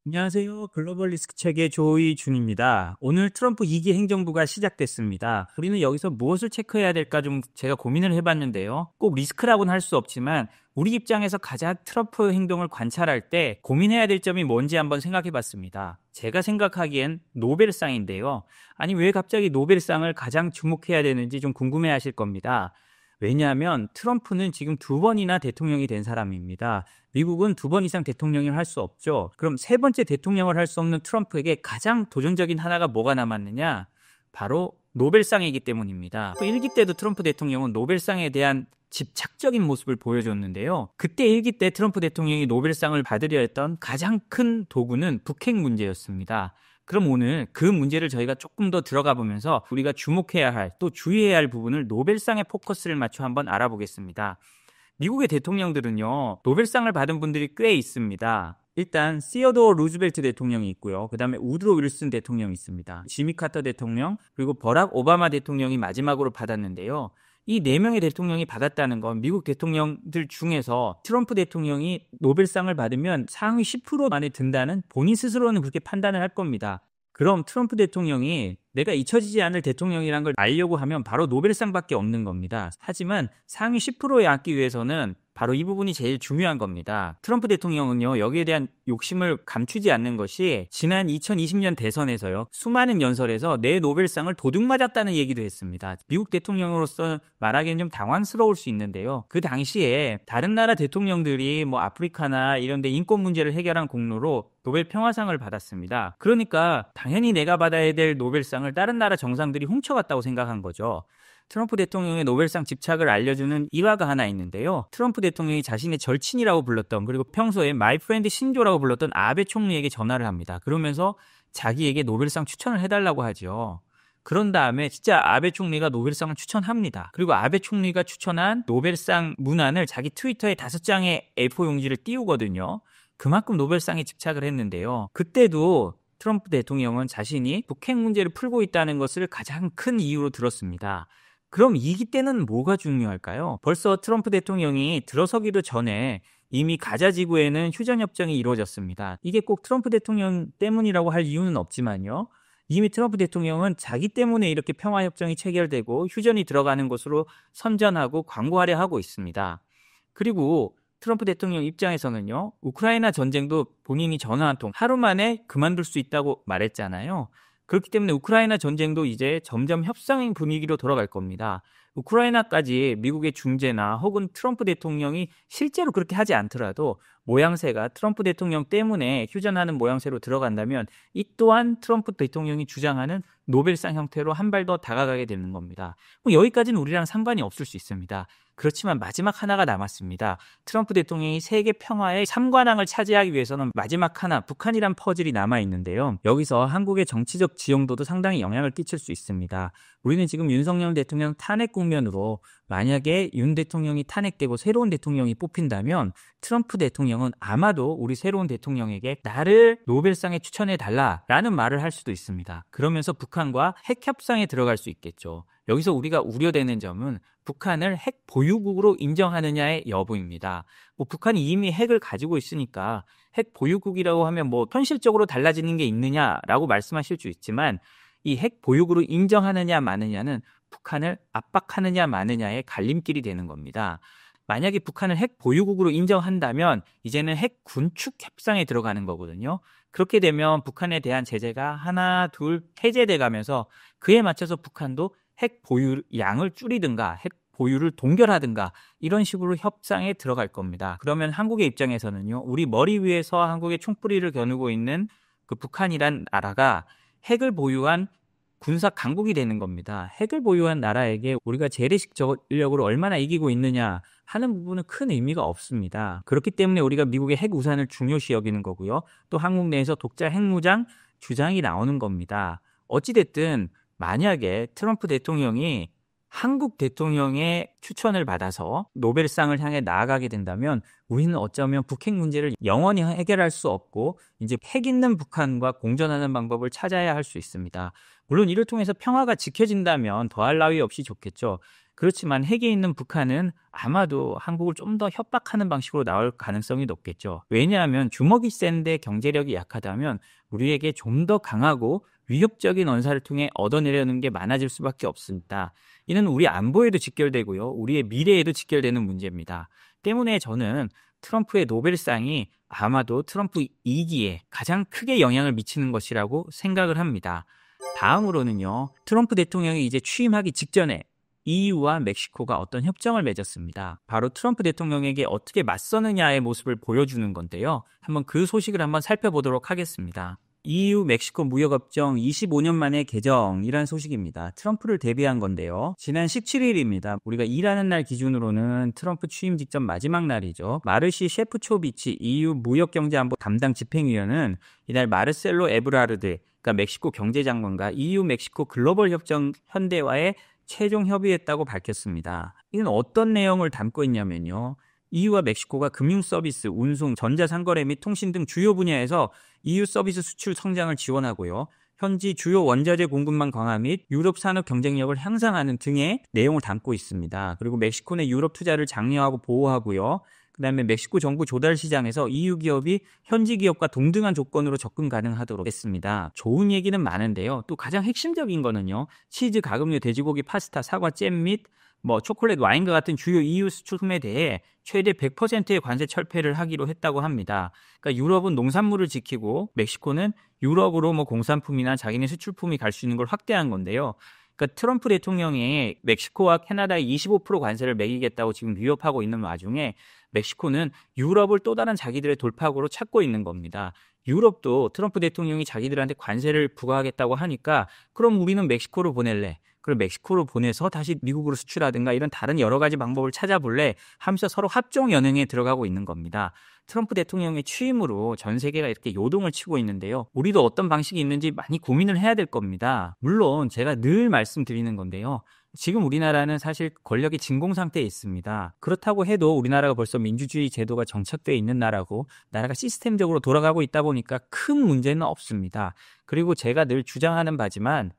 안녕하세요. 글로벌 리스크 체계 조이준입니다. 오늘 트럼프 2기 행정부가 시작됐습니다. 우리는 여기서 무엇을 체크해야 될까 좀 제가 고민을 해봤는데요. 꼭 리스크라고는 할 수 없지만 우리 입장에서 가장 트럼프 행동을 관찰할 때 고민해야 될 점이 뭔지 한번 생각해봤습니다. 제가 생각하기엔 노벨상인데요. 아니 왜 갑자기 노벨상을 가장 주목해야 되는지 좀 궁금해하실 겁니다. 왜냐하면 트럼프는 지금 2번이나 대통령이 된 사람입니다. 미국은 2번 이상 대통령을 할 수 없죠. 그럼 3번째 대통령을 할 수 없는 트럼프에게 가장 도전적인 하나가 뭐가 남았느냐? 바로 노벨상이기 때문입니다. 1기 때도 트럼프 대통령은 노벨상에 대한 집착적인 모습을 보여줬는데요. 그때 1기 때 트럼프 대통령이 노벨상을 받으려 했던 가장 큰 도구는 북핵 문제였습니다. 그럼 오늘 그 문제를 저희가 조금 더 들어가 보면서 우리가 주목해야 할 또 주의해야 할 부분을 노벨상에 포커스를 맞춰 한번 알아보겠습니다. 미국의 대통령들은요, 노벨상을 받은 분들이 꽤 있습니다. 일단 시어도어 루즈벨트 대통령이 있고요. 그 다음에 우드로 윌슨 대통령이 있습니다. 지미 카터 대통령, 그리고 버락 오바마 대통령이 마지막으로 받았는데요. 이 4명의 대통령이 받았다는 건 미국 대통령들 중에서 트럼프 대통령이 노벨상을 받으면 상위 10% 안에 든다는 본인 스스로는 그렇게 판단을 할 겁니다. 그럼 트럼프 대통령이 내가 잊혀지지 않을 대통령이란 걸 알려고 하면 바로 노벨상밖에 없는 겁니다. 하지만 상위 10%에 앉기 위해서는 바로 이 부분이 제일 중요한 겁니다. 트럼프 대통령은요, 여기에 대한 욕심을 감추지 않는 것이 지난 2020년 대선에서요, 수많은 연설에서 내 노벨상을 도둑맞았다는 얘기도 했습니다. 미국 대통령으로서 말하기엔 좀 당황스러울 수 있는데요. 그 당시에 다른 나라 대통령들이 뭐 아프리카나 이런 데 인권 문제를 해결한 공로로 노벨 평화상을 받았습니다. 그러니까 당연히 내가 받아야 될 노벨상을 다른 나라 정상들이 훔쳐갔다고 생각한 거죠. 트럼프 대통령의 노벨상 집착을 알려주는 일화가 하나 있는데요. 트럼프 대통령이 자신의 절친이라고 불렀던, 그리고 평소에 마이 프렌드 신조라고 불렀던 아베 총리에게 전화를 합니다. 그러면서 자기에게 노벨상 추천을 해달라고 하죠. 그런 다음에 진짜 아베 총리가 노벨상을 추천합니다. 그리고 아베 총리가 추천한 노벨상 문안을 자기 트위터에 5장의 A4 용지를 띄우거든요. 그만큼 노벨상에 집착을 했는데요. 그때도 트럼프 대통령은 자신이 북핵 문제를 풀고 있다는 것을 가장 큰 이유로 들었습니다. 그럼 2기 때는 뭐가 중요할까요? 벌써 트럼프 대통령이 들어서기도 전에 이미 가자 지구에는 휴전협정이 이루어졌습니다. 이게 꼭 트럼프 대통령 때문이라고 할 이유는 없지만요. 이미 트럼프 대통령은 자기 때문에 이렇게 평화협정이 체결되고 휴전이 들어가는 것으로 선전하고 광고하려 하고 있습니다. 그리고 트럼프 대통령 입장에서는요, 우크라이나 전쟁도 본인이 전화 한 통 하루 만에 그만둘 수 있다고 말했잖아요. 그렇기 때문에 우크라이나 전쟁도 이제 점점 협상 분위기로 돌아갈 겁니다. 우크라이나까지 미국의 중재나 혹은 트럼프 대통령이 실제로 그렇게 하지 않더라도 모양새가 트럼프 대통령 때문에 휴전하는 모양새로 들어간다면 이 또한 트럼프 대통령이 주장하는 노벨상 형태로 한 발 더 다가가게 되는 겁니다. 여기까지는 우리랑 상관이 없을 수 있습니다. 그렇지만 마지막 하나가 남았습니다. 트럼프 대통령이 세계 평화의 3관왕을 차지하기 위해서는 마지막 하나, 북한이란 퍼즐이 남아있는데요. 여기서 한국의 정치적 지형도도 상당히 영향을 끼칠 수 있습니다. 우리는 지금 윤석열 대통령 탄핵 국면으로 만약에 윤 대통령이 탄핵되고 새로운 대통령이 뽑힌다면 트럼프 대통령은 아마도 우리 새로운 대통령에게 나를 노벨상에 추천해달라라는 말을 할 수도 있습니다. 그러면서 북한과 핵협상에 들어갈 수 있겠죠. 여기서 우리가 우려되는 점은 북한을 핵 보유국으로 인정하느냐의 여부입니다. 북한이 이미 핵을 가지고 있으니까 핵 보유국이라고 하면 현실적으로 달라지는 게 있느냐라고 말씀하실 수 있지만 이 핵 보유국으로 인정하느냐 마느냐는 북한을 압박하느냐 마느냐의 갈림길이 되는 겁니다. 만약에 북한을 핵 보유국으로 인정한다면 이제는 핵 군축 협상에 들어가는 거거든요. 그렇게 되면 북한에 대한 제재가 하나, 둘 해제돼 가면서 그에 맞춰서 북한도 핵 보유 양을 줄이든가 핵 보유를 동결하든가 이런 식으로 협상에 들어갈 겁니다. 그러면 한국의 입장에서는요, 우리 머리 위에서 한국의 총뿌리를 겨누고 있는 그 북한이란 나라가 핵을 보유한 군사 강국이 되는 겁니다. 핵을 보유한 나라에게 우리가 재래식 전력으로 얼마나 이기고 있느냐 하는 부분은 큰 의미가 없습니다. 그렇기 때문에 우리가 미국의 핵 우산을 중요시 여기는 거고요. 또 한국 내에서 독자 핵무장 주장이 나오는 겁니다. 어찌됐든 만약에 트럼프 대통령이 한국 대통령의 추천을 받아서 노벨상을 향해 나아가게 된다면 우리는 어쩌면 북핵 문제를 영원히 해결할 수 없고 이제 핵 있는 북한과 공존하는 방법을 찾아야 할 수 있습니다. 물론 이를 통해서 평화가 지켜진다면 더할 나위 없이 좋겠죠. 그렇지만 핵이 있는 북한은 아마도 한국을 좀 더 협박하는 방식으로 나올 가능성이 높겠죠. 왜냐하면 주먹이 센데 경제력이 약하다면 우리에게 좀 더 강하고 위협적인 언사를 통해 얻어내려는 게 많아질 수밖에 없습니다. 이는 우리 안보에도 직결되고요. 우리의 미래에도 직결되는 문제입니다. 때문에 저는 트럼프의 노벨상이 아마도 트럼프 2기에 가장 크게 영향을 미치는 것이라고 생각을 합니다. 다음으로는요. 트럼프 대통령이 이제 취임하기 직전에 EU와 멕시코가 어떤 협정을 맺었습니다. 바로 트럼프 대통령에게 어떻게 맞서느냐의 모습을 보여주는 건데요. 한번 그 소식을 한번 살펴보도록 하겠습니다. EU 멕시코 무역협정 25년 만에 개정이란 소식입니다. 트럼프를 대비한 건데요. 지난 17일입니다. 우리가 일하는 날 기준으로는 트럼프 취임 직전 마지막 날이죠. 마르시 셰프초비치 EU 무역경제안보 담당 집행위원은 이날 마르셀로 에브라르드, 그러니까 멕시코 경제장관과 EU 멕시코 글로벌 협정 현대화에 최종 협의했다고 밝혔습니다. 이는 어떤 내용을 담고 있냐면요. EU와 멕시코가 금융 서비스, 운송, 전자상거래 및 통신 등 주요 분야에서 EU 서비스 수출 성장을 지원하고요. 현지 주요 원자재 공급망 강화 및 유럽 산업 경쟁력을 향상하는 등의 내용을 담고 있습니다. 그리고 멕시코 내 유럽 투자를 장려하고 보호하고요. 그다음에 멕시코 정부 조달 시장에서 EU 기업이 현지 기업과 동등한 조건으로 접근 가능하도록 했습니다. 좋은 얘기는 많은데요. 또 가장 핵심적인 거는요. 치즈, 가금류, 돼지고기, 파스타, 사과, 잼 및 초콜릿, 와인과 같은 주요 EU 수출품에 대해 최대 100%의 관세 철폐를 하기로 했다고 합니다. 그러니까 유럽은 농산물을 지키고 멕시코는 유럽으로 공산품이나 자기네 수출품이 갈 수 있는 걸 확대한 건데요. 그러니까 트럼프 대통령이 멕시코와 캐나다에 25% 관세를 매기겠다고 지금 위협하고 있는 와중에 멕시코는 유럽을 또 다른 자기들의 돌파구로 찾고 있는 겁니다. 유럽도 트럼프 대통령이 자기들한테 관세를 부과하겠다고 하니까 그럼 우리는 멕시코로 보낼래. 그걸 멕시코로 보내서 다시 미국으로 수출하든가 이런 다른 여러 가지 방법을 찾아볼래 하면서 서로 합종 연행에 들어가고 있는 겁니다. 트럼프 대통령의 취임으로 전 세계가 이렇게 요동을 치고 있는데요. 우리도 어떤 방식이 있는지 많이 고민을 해야 될 겁니다. 물론 제가 늘 말씀드리는 건데요. 지금 우리나라는 사실 권력이 진공 상태에 있습니다. 그렇다고 해도 우리나라가 벌써 민주주의 제도가 정착되어 있는 나라고 나라가 시스템적으로 돌아가고 있다 보니까 큰 문제는 없습니다. 그리고 제가 늘 주장하는 바지만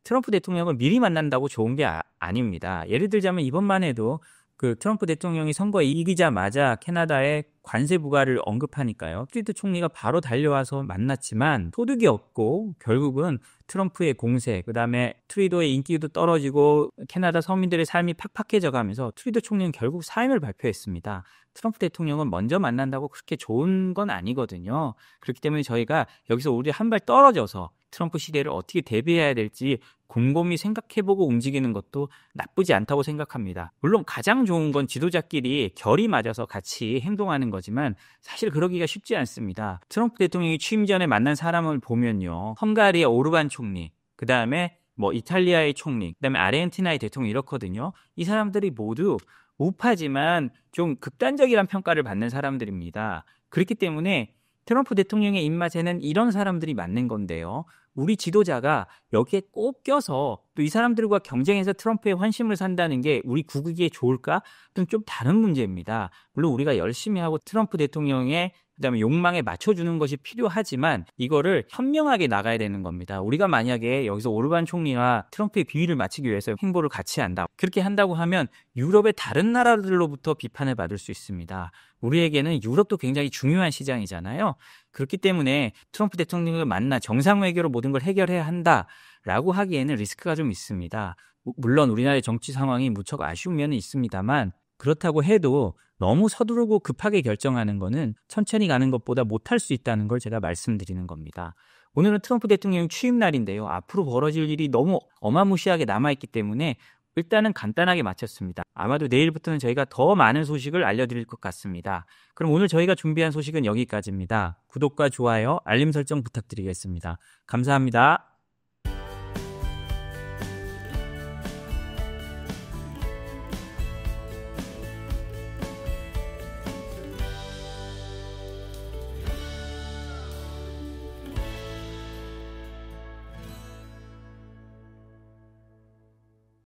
트럼프 대통령을 미리 만난다고 좋은 게 아닙니다. 예를 들자면 이번만 해도 그 트럼프 대통령이 선거에 이기자마자 캐나다의 관세 부과를 언급하니까요. 트루도 총리가 바로 달려와서 만났지만 소득이 없고 결국은 트럼프의 공세, 그다음에 트루도의 인기도 떨어지고 캐나다 서민들의 삶이 팍팍해져 가면서 트루도 총리는 결국 사임을 발표했습니다. 트럼프 대통령은 먼저 만난다고 그렇게 좋은 건 아니거든요. 그렇기 때문에 저희가 여기서 우리 한 발 떨어져서 트럼프 시대를 어떻게 대비해야 될지 곰곰이 생각해보고 움직이는 것도 나쁘지 않다고 생각합니다. 물론 가장 좋은 건 지도자끼리 결이 맞아서 같이 행동하는 거지만 사실 그러기가 쉽지 않습니다. 트럼프 대통령이 취임 전에 만난 사람을 보면요. 헝가리의 오르반 총리, 그 다음에 이탈리아의 총리, 그 다음에 아르헨티나의 대통령 이렇거든요. 이 사람들이 모두 우파지만 좀 극단적이란 평가를 받는 사람들입니다. 그렇기 때문에 트럼프 대통령의 입맛에는 이런 사람들이 맞는 건데요. 우리 지도자가 여기에 꼭 껴서 또 이 사람들과 경쟁해서 트럼프의 환심을 산다는 게 우리 국익에 좋을까? 그건 좀 다른 문제입니다. 물론 우리가 열심히 하고 트럼프 대통령의 그다음에 욕망에 맞춰주는 것이 필요하지만 이거를 현명하게 나가야 되는 겁니다. 우리가 만약에 여기서 오르반 총리와 트럼프의 비위를 맞추기 위해서 행보를 같이 한다. 그렇게 한다고 하면 유럽의 다른 나라들로부터 비판을 받을 수 있습니다. 우리에게는 유럽도 굉장히 중요한 시장이잖아요. 그렇기 때문에 트럼프 대통령을 만나 정상외교로 모든 걸 해결해야 한다라고 하기에는 리스크가 좀 있습니다. 물론 우리나라의 정치 상황이 무척 아쉬운 면은 있습니다만 그렇다고 해도 너무 서두르고 급하게 결정하는 거는 천천히 가는 것보다 못할 수 있다는 걸 제가 말씀드리는 겁니다. 오늘은 트럼프 대통령 취임 날인데요. 앞으로 벌어질 일이 너무 어마무시하게 남아있기 때문에 일단은 간단하게 마쳤습니다. 아마도 내일부터는 저희가 더 많은 소식을 알려드릴 것 같습니다. 그럼 오늘 저희가 준비한 소식은 여기까지입니다. 구독과 좋아요, 알림 설정 부탁드리겠습니다. 감사합니다.